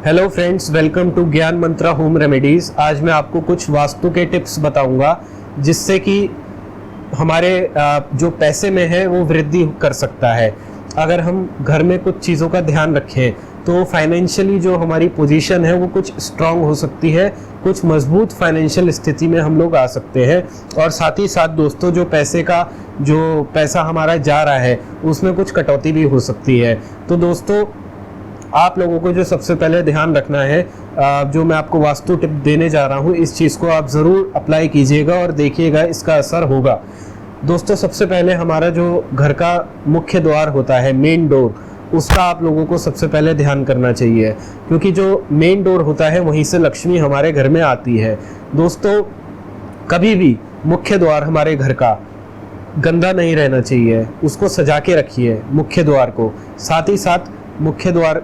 Hello friends, welcome to ज्ञान मंत्रा home remedies. आज मैं आपको कुछ वास्तु के टिप्स बताऊंगा जिससे कि हमारे जो पैसे में है वो वृद्धि कर सकता है। अगर हम घर में कुछ चीज़ों का ध्यान रखें तो फाइनेंशियली जो हमारी पोजीशन है वो कुछ स्ट्रांग हो सकती है, कुछ मजबूत फाइनेंशियल स्थिति में हम लोग आ सकते हैं। और साथ ही साथ दोस्तों, जो पैसा हमारा जा रहा है उसमें कुछ कटौती भी हो सकती है। तो दोस्तों, आप लोगों को जो सबसे पहले ध्यान रखना है, जो मैं आपको वास्तु टिप देने जा रहा हूँ, इस चीज़ को आप ज़रूर अप्लाई कीजिएगा और देखिएगा इसका असर होगा। दोस्तों, सबसे पहले हमारा जो घर का मुख्य द्वार होता है, मेन डोर, उसका आप लोगों को सबसे पहले ध्यान करना चाहिए, क्योंकि जो मेन डोर होता है वहीं से लक्ष्मी हमारे घर में आती है। दोस्तों, कभी भी मुख्य द्वार हमारे घर का गंदा नहीं रहना चाहिए, उसको सजा के रखिए मुख्य द्वार को। साथ ही साथ मुख्य द्वार,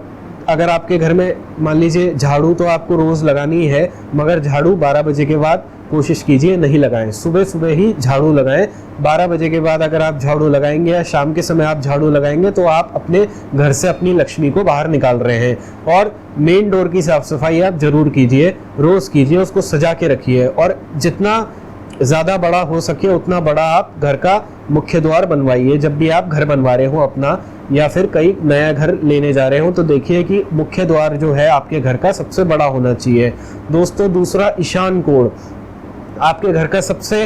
अगर आपके घर में मान लीजिए झाड़ू तो आपको रोज़ लगानी है, मगर झाड़ू 12 बजे के बाद कोशिश कीजिए नहीं लगाएं। सुबह सुबह ही झाड़ू लगाएं। 12 बजे के बाद अगर आप झाड़ू लगाएंगे या शाम के समय आप झाड़ू लगाएंगे तो आप अपने घर से अपनी लक्ष्मी को बाहर निकाल रहे हैं। और मेन डोर की साफ सफाई आप जरूर कीजिए, रोज़ कीजिए, उसको सजा के रखिए और जितना ज़्यादा बड़ा हो सके उतना बड़ा आप घर का मुख्य द्वार बनवाइए। जब भी आप घर बनवा रहे हो अपना, या फिर कई नया घर लेने जा रहे हो, तो देखिए कि मुख्य द्वार जो है आपके घर का सबसे बड़ा होना चाहिए। दोस्तों, दूसरा, ईशान कोण आपके घर का सबसे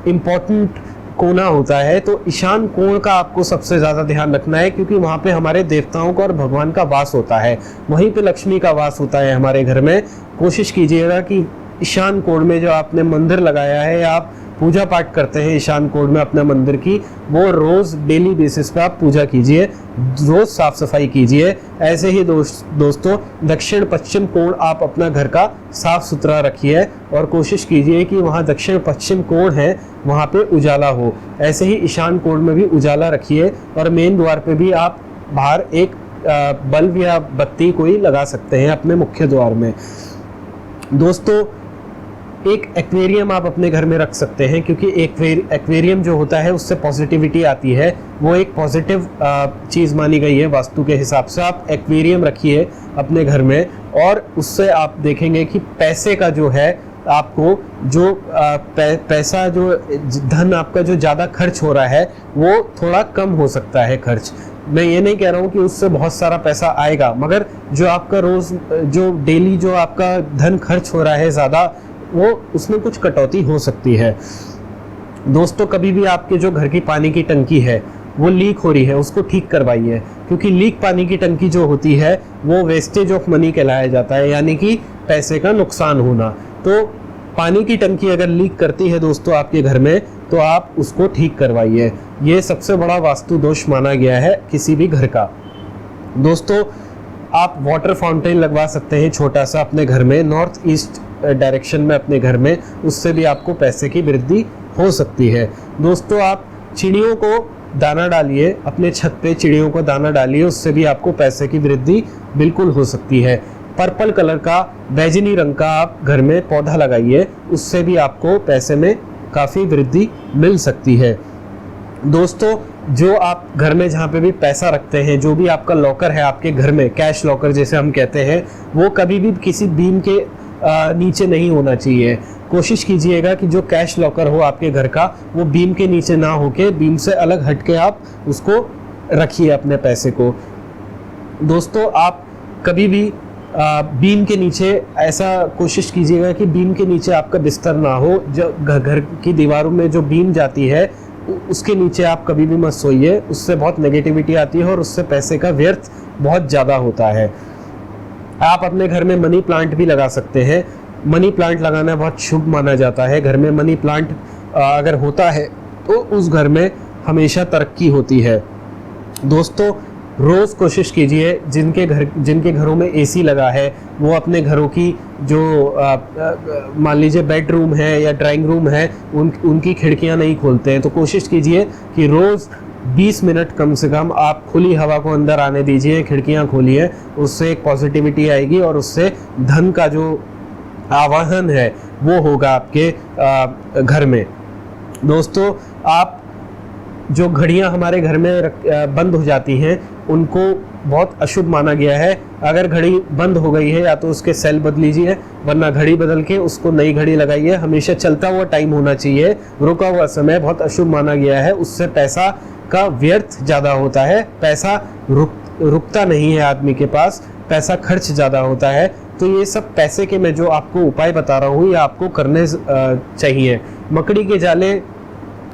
इम्पोर्टेंट कोना होता है। तो ईशान कोण का आपको सबसे ज़्यादा ध्यान रखना है, क्योंकि वहाँ पे हमारे देवताओं का और भगवान का वास होता है, वहीं पे लक्ष्मी का वास होता है हमारे घर में। कोशिश कीजिएगा कि ईशान कोण में जो आपने मंदिर लगाया है या आप पूजा पाठ करते हैं ईशान कोण में अपने मंदिर की, वो रोज़ डेली बेसिस पे आप पूजा कीजिए, रोज़ साफ सफाई कीजिए। ऐसे ही दोस्तों, दक्षिण पश्चिम कोण आप अपना घर का साफ सुथरा रखिए और कोशिश कीजिए कि वहाँ दक्षिण पश्चिम कोण है वहाँ पे उजाला हो। ऐसे ही ईशान कोण में भी उजाला रखिए और मेन द्वार पे भी आप बाहर एक बल्ब या बत्ती कोई लगा सकते हैं अपने मुख्य द्वार में। दोस्तों, एक एक्वेरियम आप अपने घर में रख सकते हैं, क्योंकि एक्वेरियम जो होता है उससे पॉजिटिविटी आती है, वो एक पॉजिटिव चीज़ मानी गई है वास्तु के हिसाब से। आप एक्वेरियम रखिए अपने घर में और उससे आप देखेंगे कि पैसे का जो है आपको जो पैसा, जो धन आपका जो ज़्यादा खर्च हो रहा है वो थोड़ा कम हो सकता है खर्च। मैं ये नहीं कह रहा हूँ कि उससे बहुत सारा पैसा आएगा, मगर जो आपका रोज़ जो डेली जो आपका धन खर्च हो रहा है ज़्यादा, वो उसमें कुछ कटौती हो सकती है। दोस्तों, कभी भी आपके जो घर की पानी की टंकी है वो लीक हो रही है, उसको ठीक करवाइए, क्योंकि लीक पानी की टंकी जो होती है वो वेस्टेज ऑफ मनी कहलाया जाता है, यानी कि पैसे का नुकसान होना। तो पानी की टंकी अगर लीक करती है दोस्तों आपके घर में, तो आप उसको ठीक करवाइए। ये सबसे बड़ा वास्तु दोष माना गया है किसी भी घर का। दोस्तों, आप वाटर फाउंटेन लगवा सकते हैं छोटा सा अपने घर में, नॉर्थ ईस्ट डायरेक्शन में अपने घर में, उससे भी आपको पैसे की वृद्धि हो सकती है। दोस्तों, आप चिड़ियों को दाना डालिए, अपने छत पे चिड़ियों को दाना डालिए, उससे भी आपको पैसे की वृद्धि बिल्कुल हो सकती है। पर्पल कलर का, बैगनी रंग का आप घर में पौधा लगाइए, उससे भी आपको पैसे में काफ़ी वृद्धि मिल सकती है। दोस्तों, जो आप घर में जहाँ पे भी पैसा रखते हैं, जो भी आपका लॉकर है आपके घर में, कैश लॉकर जैसे हम कहते हैं, वो कभी भी किसी बीम के नीचे नहीं होना चाहिए। कोशिश कीजिएगा कि जो कैश लॉकर हो आपके घर का वो बीम के नीचे ना होके, बीम से अलग हट के आप उसको रखिए अपने पैसे को। दोस्तों, आप कभी भी बीम के नीचे, ऐसा कोशिश कीजिएगा कि बीम के नीचे आपका बिस्तर ना हो। जो घर की दीवारों में जो बीम जाती है उसके नीचे आप कभी भी मत सोइए, उससे बहुत नेगेटिविटी आती है और उससे पैसे का व्यर्थ बहुत ज़्यादा होता है। आप अपने घर में मनी प्लांट भी लगा सकते हैं। मनी प्लांट लगाना बहुत शुभ माना जाता है। घर में मनी प्लांट अगर होता है तो उस घर में हमेशा तरक्की होती है। दोस्तों, रोज़ कोशिश कीजिए, जिनके घरों में एसी लगा है वो अपने घरों की जो मान लीजिए बेडरूम है या ड्राइंग रूम है, उनकी खिड़कियां नहीं खोलते हैं, तो कोशिश कीजिए कि रोज़ 20 मिनट कम से कम आप खुली हवा को अंदर आने दीजिए, खिड़कियां खोलिए। उससे एक पॉजिटिविटी आएगी और उससे धन का जो आवाहन है वो होगा आपके घर में। दोस्तों, आप जो घड़ियां हमारे घर में बंद हो जाती हैं उनको बहुत अशुभ माना गया है। अगर घड़ी बंद हो गई है या तो उसके सेल बदल लीजिए, वरना घड़ी बदल के उसको नई घड़ी लगाइए। हमेशा चलता हुआ टाइम होना चाहिए, रुका हुआ समय बहुत अशुभ माना गया है। उससे पैसा का व्यर्थ ज़्यादा होता है, पैसा रुकता नहीं है आदमी के पास, पैसा खर्च ज़्यादा होता है। तो ये सब पैसे के मैं जो आपको उपाय बता रहा हूँ ये आपको करने चाहिए। मकड़ी के जाले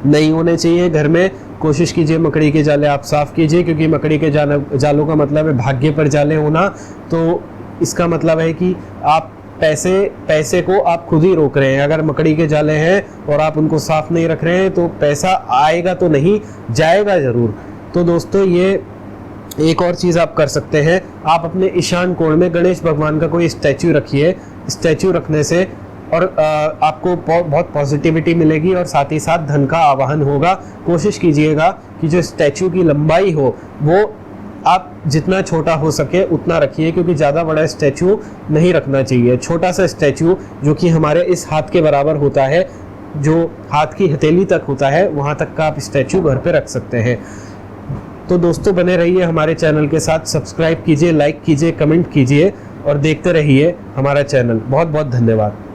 नहीं होने चाहिए घर में, कोशिश कीजिए मकड़ी के जाले आप साफ़ कीजिए, क्योंकि मकड़ी के जालों का मतलब है भाग्य पर जाले होना। तो इसका मतलब है कि आप पैसे को आप खुद ही रोक रहे हैं। अगर मकड़ी के जाले हैं और आप उनको साफ़ नहीं रख रहे हैं तो पैसा आएगा तो नहीं, जाएगा ज़रूर। तो दोस्तों ये एक और चीज़ आप कर सकते हैं, आप अपने ईशान कोण में गणेश भगवान का कोई स्टैचू रखिए। स्टैचू रखने से और आपको बहुत पॉजिटिविटी मिलेगी और साथ ही साथ धन का आवाहन होगा। कोशिश कीजिएगा कि जो स्टैचू की लंबाई हो वो आप जितना छोटा हो सके उतना रखिए, क्योंकि ज़्यादा बड़ा स्टैचू नहीं रखना चाहिए। छोटा सा स्टैचू जो कि हमारे इस हाथ के बराबर होता है, जो हाथ की हथेली तक होता है, वहाँ तक का आप स्टैचू घर पे रख सकते हैं। तो दोस्तों बने रहिए हमारे चैनल के साथ, सब्सक्राइब कीजिए, लाइक कीजिए, कमेंट कीजिए और देखते रहिए हमारा चैनल। बहुत बहुत धन्यवाद।